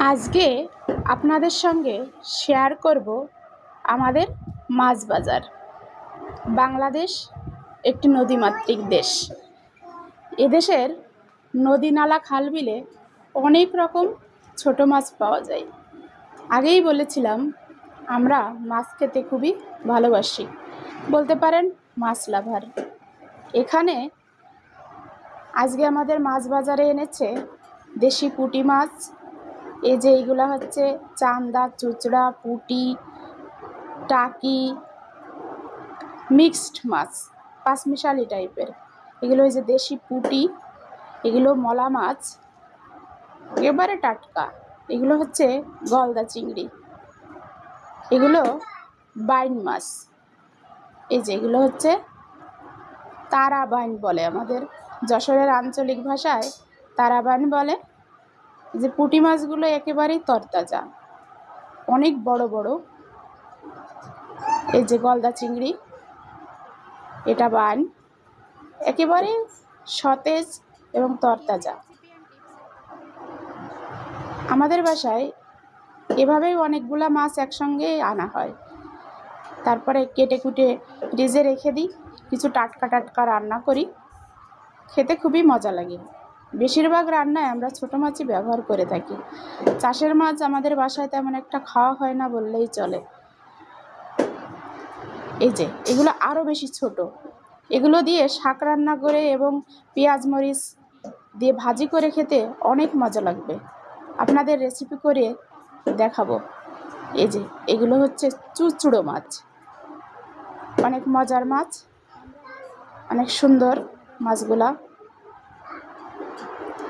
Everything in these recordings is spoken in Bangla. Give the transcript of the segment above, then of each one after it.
আজকে আপনাদের সঙ্গে শেয়ার করব আমাদের মাছ বাজার। বাংলাদেশ একটি নদীমাতৃক দেশ। এদেশের নদী নালা খাল বিলে অনেক রকম ছোট মাছ পাওয়া যায়। আগেই বলেছিলাম আমরা মাছ খেতে খুবই ভালোবাসি, বলতে পারেন মাছ লাভার। এখানে আজকে আমাদের মাছ বাজারে এনেছে দেশি পুঁটি মাছ। এই যে এইগুলো হচ্ছে চান্দা, চুচড়া, পুঁটি, টাকি, মিক্সড মাছ, পাঁচমিশালি টাইপের। এগুলো এই যে দেশি পুঁটি, এগুলো মলা মাছ, একেবারে টাটকা। এগুলো হচ্ছে গলদা চিংড়ি, এগুলো বাইন মাছ। এই যে এগুলো হচ্ছে তারা বাইন বলে, আমাদের যশোরের আঞ্চলিক ভাষায় তারা বাইন বলে। যে পুঁটি মাছগুলো একেবারেই তরতাজা, অনেক বড় বড়। এই যে গলদা চিংড়ি, এটা বাইন, একেবারে সতেজ এবং তরতাজা। আমাদের বাসায় এভাবেই অনেকগুলা মাছ একসঙ্গে আনা হয়, তারপরে কেটে কুটে ফ্রিজে রেখে দিই। কিছু টাটকা টাটকা রান্না করি, খেতে খুবই মজা লাগে। বেশিরভাগ রান্নায় আমরা ছোটো মাছই ব্যবহার করে থাকি। চাষের মাছ আমাদের বাসায় তেমন একটা খাওয়া হয় না বললেই চলে। এই যে এগুলো আরও বেশি ছোট, এগুলো দিয়ে শাক রান্না করে এবং পেঁয়াজ মরিচ দিয়ে ভাজি করে খেতে অনেক মজা লাগবে। আপনাদের রেসিপি করে দেখাবো। এই যে এগুলো হচ্ছে চুচড়ো মাছ, অনেক মজার মাছ, অনেক সুন্দর মাছগুলা,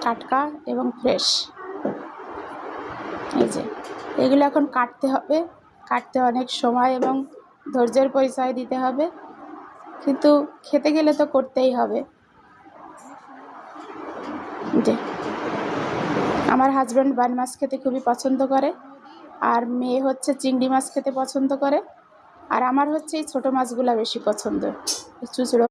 টাটকা এবং ফ্রেশ। এই যে এগুলো এখন কাটতে হবে, কাটতে অনেক সময় এবং ধৈর্যের পরিচয় দিতে হবে, কিন্তু খেতে গেলে তো করতেই হবে। যে আমার হাজব্যান্ড বাইন মাছ খেতে খুবই পছন্দ করে, আর মেয়ে হচ্ছে চিংড়ি মাছ খেতে পছন্দ করে, আর আমার হচ্ছে এই ছোটো মাছগুলো বেশি পছন্দ, চুচড়ো